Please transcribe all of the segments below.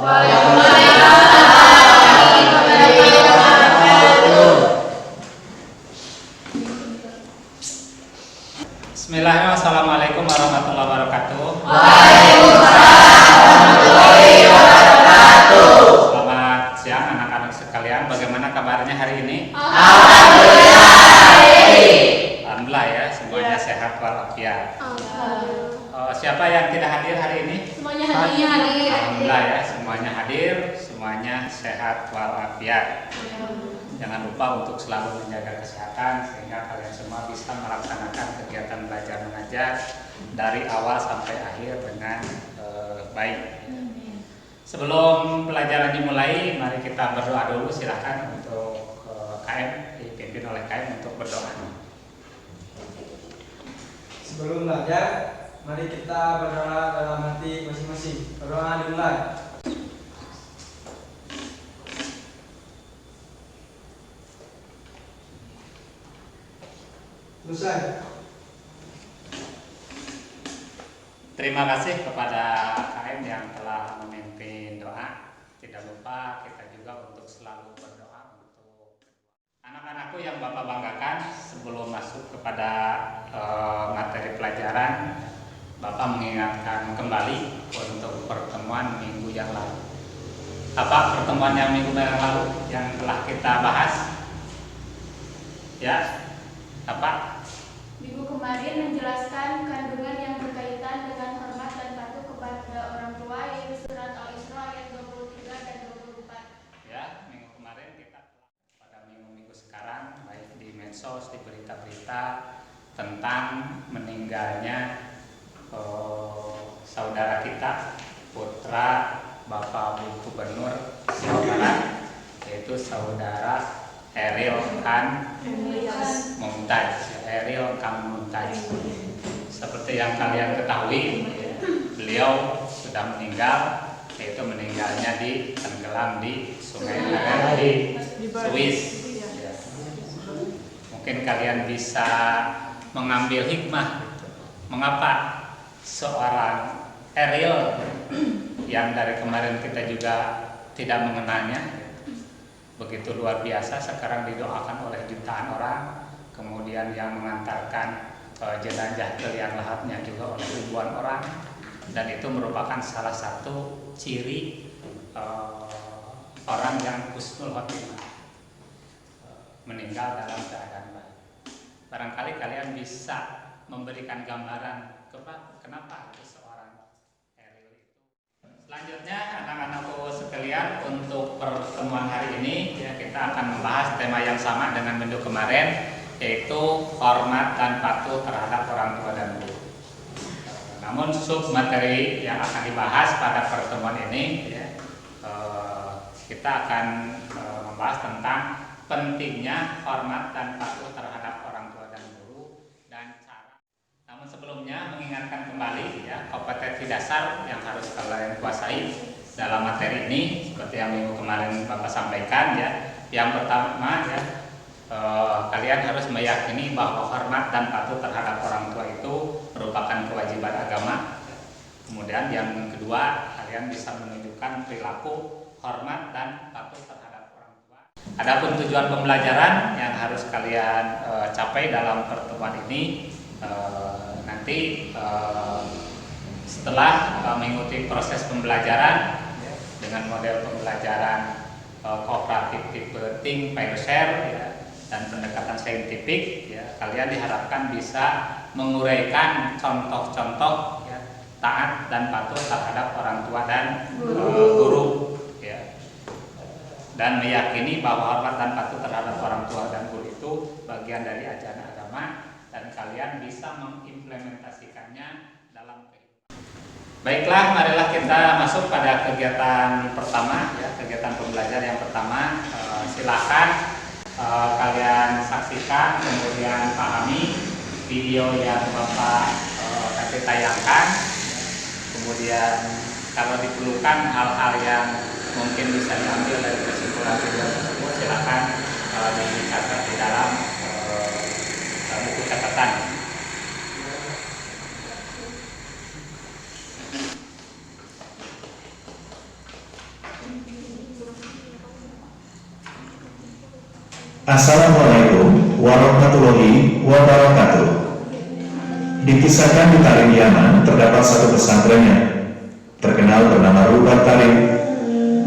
Bismillahirrahmanirrahim. Assalamualaikum warahmatullahi wabarakatuh. Selamat siang anak-anak sekalian. Bagaimana kabarnya hari ini? Alhamdulillah ya, semuanya sehat walafiat. Siapa yang tidak hadir hari ini? Semuanya hadir. Alhamdulillah ya, semuanya hadir, semuanya sehat walafiat. Jangan lupa untuk selalu menjaga kesehatan sehingga kalian semua bisa melaksanakan kegiatan belajar mengajar dari awal sampai akhir dengan baik. Sebelum pelajaran dimulai, mari kita berdoa dulu. Silakan untuk KM, dipimpin oleh KM untuk berdoa. Sebelum belajar, mari kita berdoa dalam hati masing-masing. Berdoa dimulai. Selesai. Terima kasih kepada KM yang telah memimpin doa. Tidak lupa kita juga untuk selalu berdoa untuk anak-anakku yang Bapak banggakan. Sebelum masuk kepada materi pelajaran, Bapak mengingatkan kembali untuk pertemuan minggu yang lalu. Apa pertemuan yang minggu yang lalu yang telah kita bahas? Ya, apa? Minggu kemarin menjelaskan kandungan yang berkaitan dengan hormat dan patuh kepada orang tua, yaitu surat Al-Isra ayat 23 dan 24. Ya, minggu kemarin kita pada minggu-minggu sekarang baik di medsos, di berita-berita tentang meninggalnya saudara kita, putra Bapak Bu Gubernur Jawa Barat, yaitu saudara Eril Khan Mumtaz. Eril Khan Mumtaz. Seperti yang kalian ketahui, beliau sudah meninggal, yaitu meninggalnya tenggelam di Sungai Naga di Swiss. Ya. Mungkin kalian bisa mengambil hikmah mengapa seorang Eril yang dari kemarin kita juga tidak mengenalnya begitu luar biasa sekarang didoakan oleh jutaan orang, kemudian yang mengantarkan jenazah ke liang lahatnya juga oleh ribuan orang, dan itu merupakan salah satu ciri orang yang husnul khotimah, meninggal dalam keadaan baik. Barangkali kalian bisa memberikan gambaran kenapa seorang Eril itu. Selanjutnya anak-anakku sekalian, untuk pertemuan hari ini ya, kita akan membahas tema yang sama dengan minggu kemarin, yaitu hormat dan patuh terhadap orang tua dan guru. Namun sub materi yang akan dibahas pada pertemuan ini ya, kita akan membahas tentang pentingnya hormat dan patuh terhadap orang tua dan guru dan cara. Namun sebelumnya mengingatkan kembali ya, kompetensi dasar yang harus kalian kuasai dalam materi ini seperti yang minggu kemarin Bapak sampaikan ya. Yang pertama ya, kalian harus meyakini bahwa hormat dan patuh terhadap orang tua itu merupakan kewajiban agama. Kemudian yang kedua, kalian bisa menunjukkan perilaku hormat dan patuh terhadap orang tua. Adapun tujuan pembelajaran yang harus kalian capai dalam pertemuan ini, nanti setelah mengikuti proses pembelajaran dengan model pembelajaran kooperatif tipe think, pair, share ya, dan pendekatan saintifik ya, kalian diharapkan bisa menguraikan contoh-contoh ya, taat dan patuh terhadap orang tua dan guru ya, dan meyakini bahwa hormat dan patuh terhadap orang tua dan guru itu bagian dari ajaran agama dan kalian bisa mengimplementasikannya dalam kehidupan. Baiklah, marilah kita masuk pada kegiatan pertama ya, kegiatan pembelajaran yang pertama. Silakan kalian saksikan kemudian pahami video yang Bapak kasih tayangkan. Kemudian kalau diperlukan hal-hal yang mungkin bisa diambil dari kesimpulan video tersebut, silakan dicatat di dalam buku catatan. Assalamualaikum warahmatullahi wabarakatuh. Dikisahkan di Tarim Yaman terdapat satu pesantren yang terkenal bernama Rubat Tarim.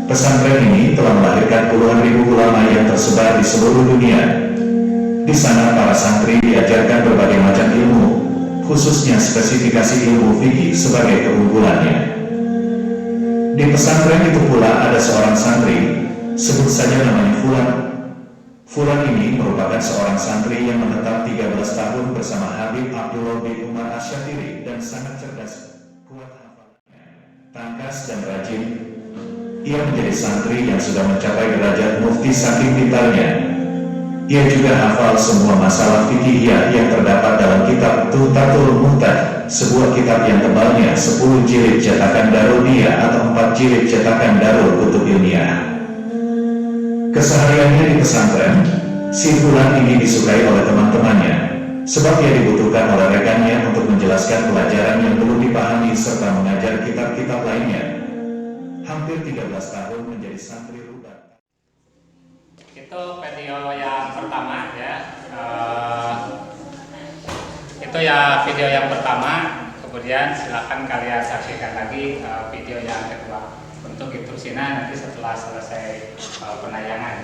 Pesantren ini telah melahirkan puluhan ribu ulama yang tersebar di seluruh dunia. Di sana para santri diajarkan berbagai macam ilmu, khususnya spesifikasi ilmu fikih sebagai keunggulannya. Di pesantren itu pula ada seorang santri, sebut saja namanya Fulan. Fulan ini merupakan seorang santri yang menetap 13 tahun bersama Habib Abdullah bin Umar Asyatiri dan sangat cerdas, kuat hafalannya, tangkas dan rajin. Ia menjadi santri yang sudah mencapai derajat mufti saking pintarnya. Ia juga hafal semua masalah fikihiyah yang terdapat dalam kitab Tuhtatul Muhtad, sebuah kitab yang tebalnya 10 jilid cetakan Darul Dia atau 4 jilid cetakan Darul Kutub Ilmiah. Kesehariannya di pesantren, si Fulan ini disukai oleh teman-temannya, sebab ia dibutuhkan oleh rekannya untuk menjelaskan pelajaran yang belum dipahami serta mengajar kitab-kitab lainnya. Hampir 13 tahun menjadi santri Rubat. Itu video yang pertama ya. Itu ya video yang pertama. Kemudian silakan kalian saksikan lagi video yang kedua. Untuk instruksinya nanti setelah selesai penayangan.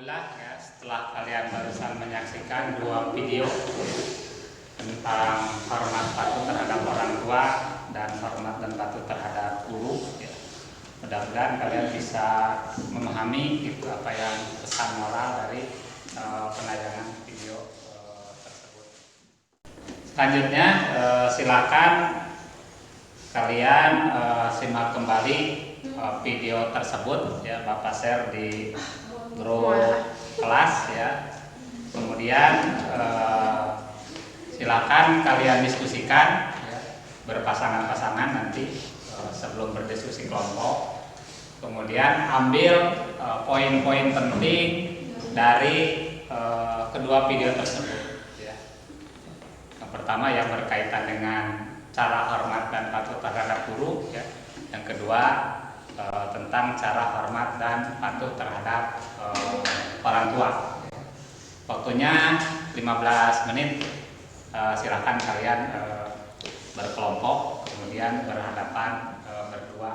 Ya, setelah kalian barusan menyaksikan dua video tentang hormat patuh terhadap orang tua dan hormat dan patuh terhadap guru, ya. Mudah-mudahan kalian bisa memahami itu apa yang pesan moral dari penayangan video tersebut. Selanjutnya silakan kalian simak kembali video tersebut, ya, Bapak share di grup kelas ya. Kemudian silakan kalian diskusikan ya, berpasangan-pasangan nanti sebelum berdiskusi kelompok. Kemudian ambil poin-poin penting dari kedua video tersebut ya. Yang pertama yang berkaitan dengan cara hormat dan patuh terhadap guru ya. Yang kedua tentang cara hormat dan patuh terhadap orang tua. Waktunya 15 menit. Silakan kalian berkelompok, kemudian berhadapan berdua.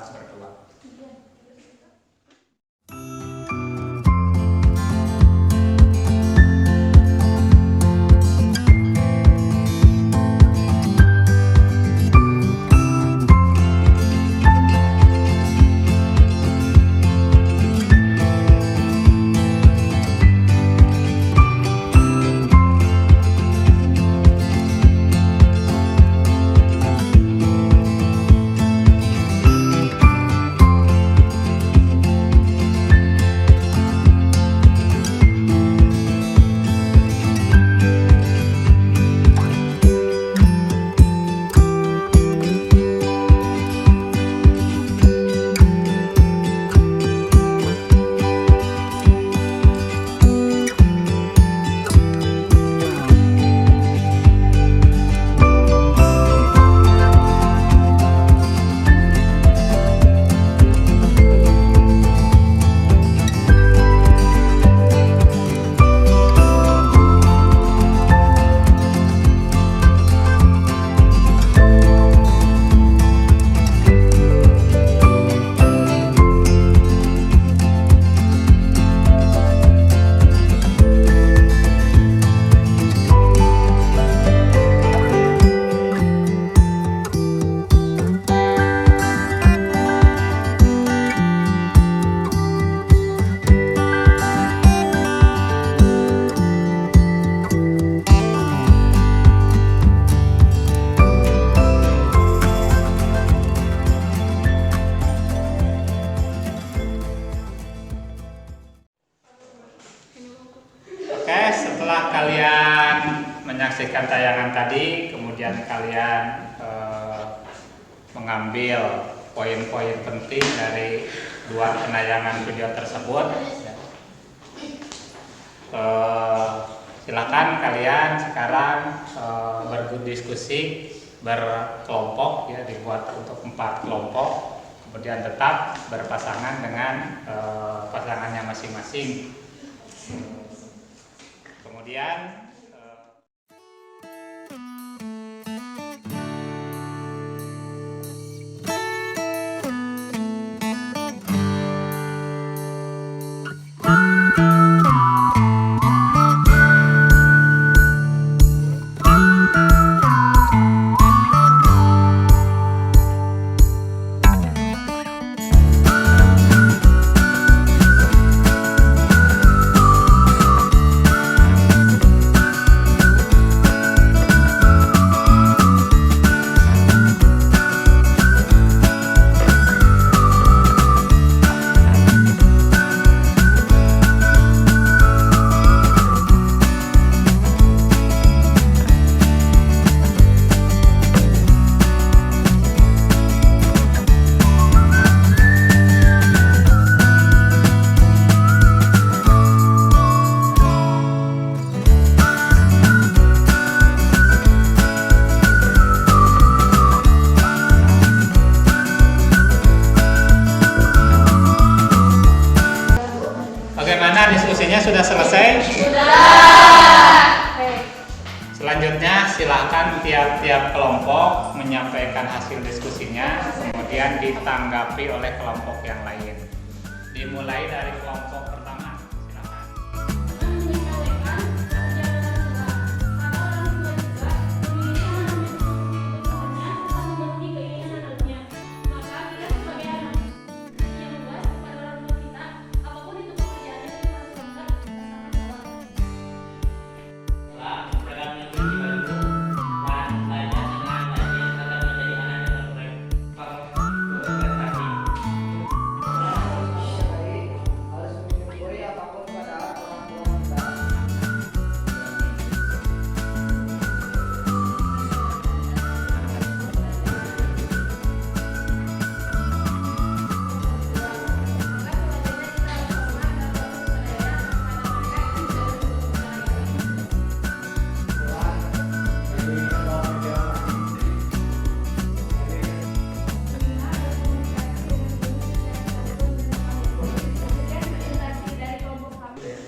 Oke, setelah kalian menyaksikan tayangan tadi, kemudian kalian mengambil poin-poin penting dari dua penayangan video tersebut. Silakan kalian sekarang berdiskusi berkelompok, ya, dibuat untuk 4 kelompok, kemudian tetap berpasangan dengan pasangannya masing-masing. Kemudian bagaimana, diskusinya sudah selesai? Selanjutnya silakan tiap-tiap kelompok menyampaikan hasil diskusinya, kemudian ditanggapi oleh kelompok yang lain. Dimulai dari kelompok pertama, silakan.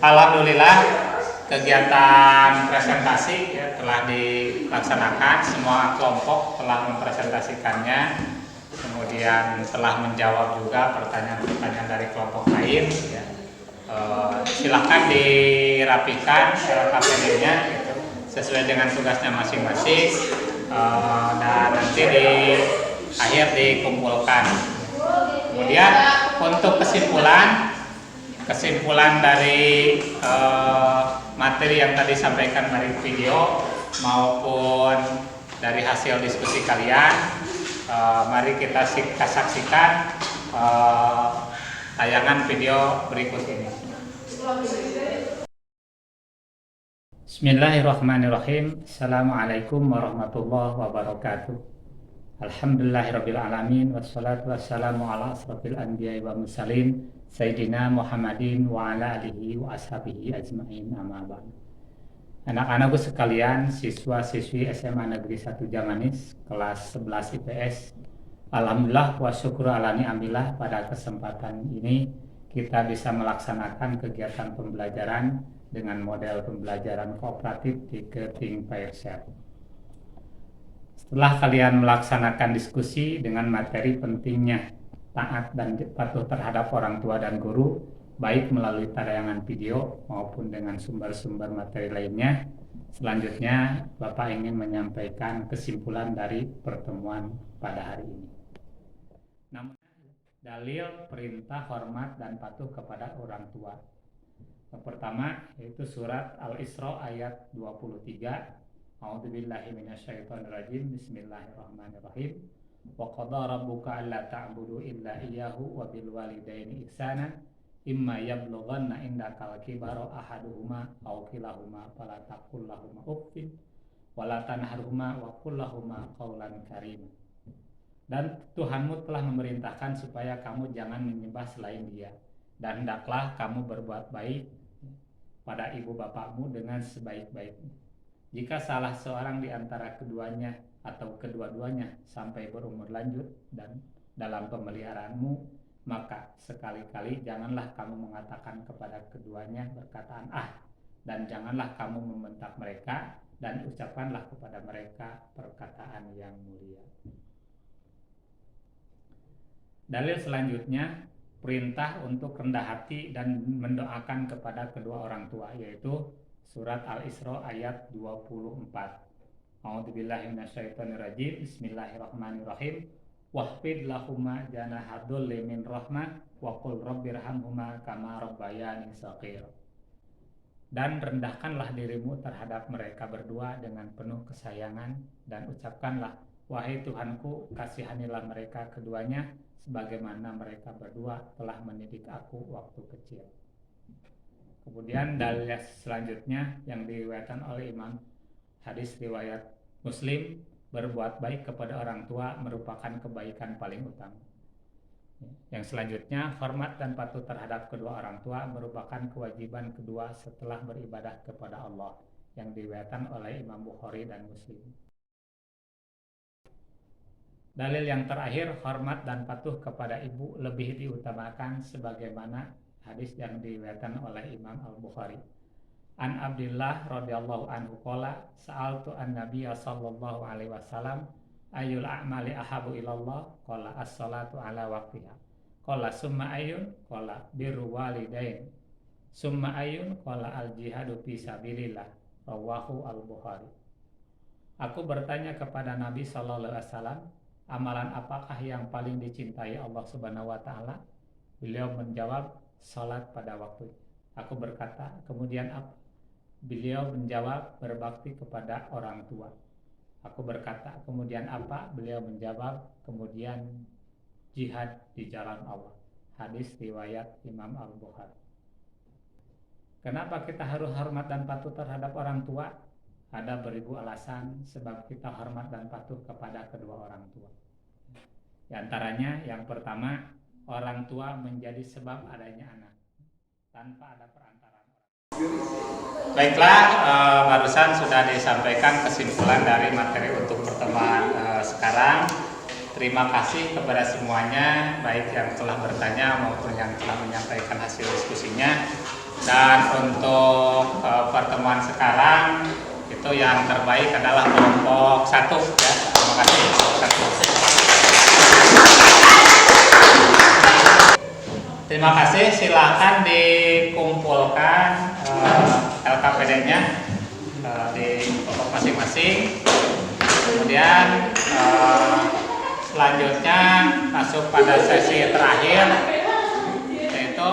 Alhamdulillah, kegiatan presentasi, ya, telah dilaksanakan. Semua kelompok telah mempresentasikannya, kemudian telah menjawab juga pertanyaan-pertanyaan dari kelompok lain, ya. Silahkan dirapikan KPD-nya gitu, sesuai dengan tugasnya masing-masing, dan nanti di akhir dikumpulkan. Kemudian untuk kesimpulan dari materi yang tadi sampaikan dari video maupun dari hasil diskusi kalian, mari kita saksikan tayangan video berikut ini. Bismillahirrahmanirrahim. Assalamualaikum warahmatullahi wabarakatuh. Alhamdulillahirabbil alamin, wassalatu wassalamu ala asrofil anbiya'i wa mursalin Sayyidina Muhammadin wa ala alihi wa ashabihi ajma'in, amma ba'd. Anak-anakku sekalian, siswa-siswi SMA Negeri 1 Jamanis, kelas 11 IPS. Alhamdulillah wa syukur ala ni'amillah, pada kesempatan ini kita bisa melaksanakan kegiatan pembelajaran dengan model pembelajaran kooperatif di Keting Pairshare. Setelah kalian melaksanakan diskusi dengan materi pentingnya taat dan patuh terhadap orang tua dan guru, baik melalui tayangan video maupun dengan sumber-sumber materi lainnya, selanjutnya Bapak ingin menyampaikan kesimpulan dari pertemuan pada hari ini. Namun, dalil perintah hormat dan patuh kepada orang tua. Yang pertama yaitu surat Al-Isra ayat 23. A'udzubillahi minasyaitonirrajim. Bismillahirrahmanirrahim. Wa qadara rabbuka alla ta'budu illa iyyahu wa bil walidaini ihsana imma yablughanna indakal kibara ahaduhuma aw kilahuma fala taqul lahumā uffin wa la tanharhumā wa qul lahumā qawlan karīma. Dan Tuhanmu telah memerintahkan supaya kamu jangan menyembah selain Dia, dan hendaklah kamu berbuat baik pada ibu bapakmu dengan sebaik-baiknya. Jika salah seorang di antara keduanya atau kedua-duanya sampai berumur lanjut dan dalam pemeliharaanmu, maka sekali-kali janganlah kamu mengatakan kepada keduanya perkataan dan janganlah kamu membentak mereka, dan ucapkanlah kepada mereka perkataan yang mulia. Dalil selanjutnya, perintah untuk rendah hati dan mendoakan kepada kedua orang tua, yaitu surat Al-Isra ayat 24. A'udzubillahi minasyaitonirrajim. Bismillahirrahmanirrahim. Wahfid lahuma janaha dhulli min rahmah wa qul rabbirhamhuma kama rabbayani shaghira. Dan rendahkanlah dirimu terhadap mereka berdua dengan penuh kesayangan, dan ucapkanlah, wahai Tuhanku, kasihanilah mereka keduanya sebagaimana mereka berdua telah mendidik aku waktu kecil. Kemudian dalil selanjutnya yang diriwayatkan oleh Imam hadis riwayat Muslim, berbuat baik kepada orang tua merupakan kebaikan paling utama. Yang selanjutnya, hormat dan patuh terhadap kedua orang tua merupakan kewajiban kedua setelah beribadah kepada Allah, yang diriwayatkan oleh Imam Bukhari dan Muslim. Dalil yang terakhir, hormat dan patuh kepada ibu lebih diutamakan sebagaimana hadis yang diriwayatkan oleh Imam Al-Bukhari. An Abdillah radhiyallahu anhu qala sa'altu an-nabiyya sallallahu alaihi wasallam ayyul a'mali ahabu ilallah, qala as-salatu ala waqtiha, qala summa ayyun, qala birru walidain, summa ayyun, qala al-jihadu fi sabilillah, rawahu Al-Bukhari. Aku bertanya kepada Nabi sallallahu alaihi wasallam, amalan apakah yang paling dicintai Allah Subhanahu wa taala? Beliau menjawab, salat pada waktu. Aku berkata, kemudian apa? Beliau menjawab, berbakti kepada orang tua. Aku berkata, kemudian apa? Beliau menjawab, kemudian jihad di jalan Allah. Hadis riwayat Imam Al-Bukhari. Kenapa kita harus hormat dan patuh terhadap orang tua? Ada beribu alasan sebab kita hormat dan patuh kepada kedua orang tua. Di antaranya, yang pertama, orang tua menjadi sebab adanya anak tanpa ada perantaraan orang. Baiklah, barusan sudah disampaikan kesimpulan dari materi untuk pertemuan sekarang. Terima kasih kepada semuanya, baik yang telah bertanya maupun yang telah menyampaikan hasil diskusinya. Dan untuk pertemuan sekarang, itu yang terbaik adalah kelompok 1 ya. Terima kasih. Terima kasih, silakan dikumpulkan LKPD-nya di kelompok masing-masing. Kemudian selanjutnya masuk pada sesi terakhir, yaitu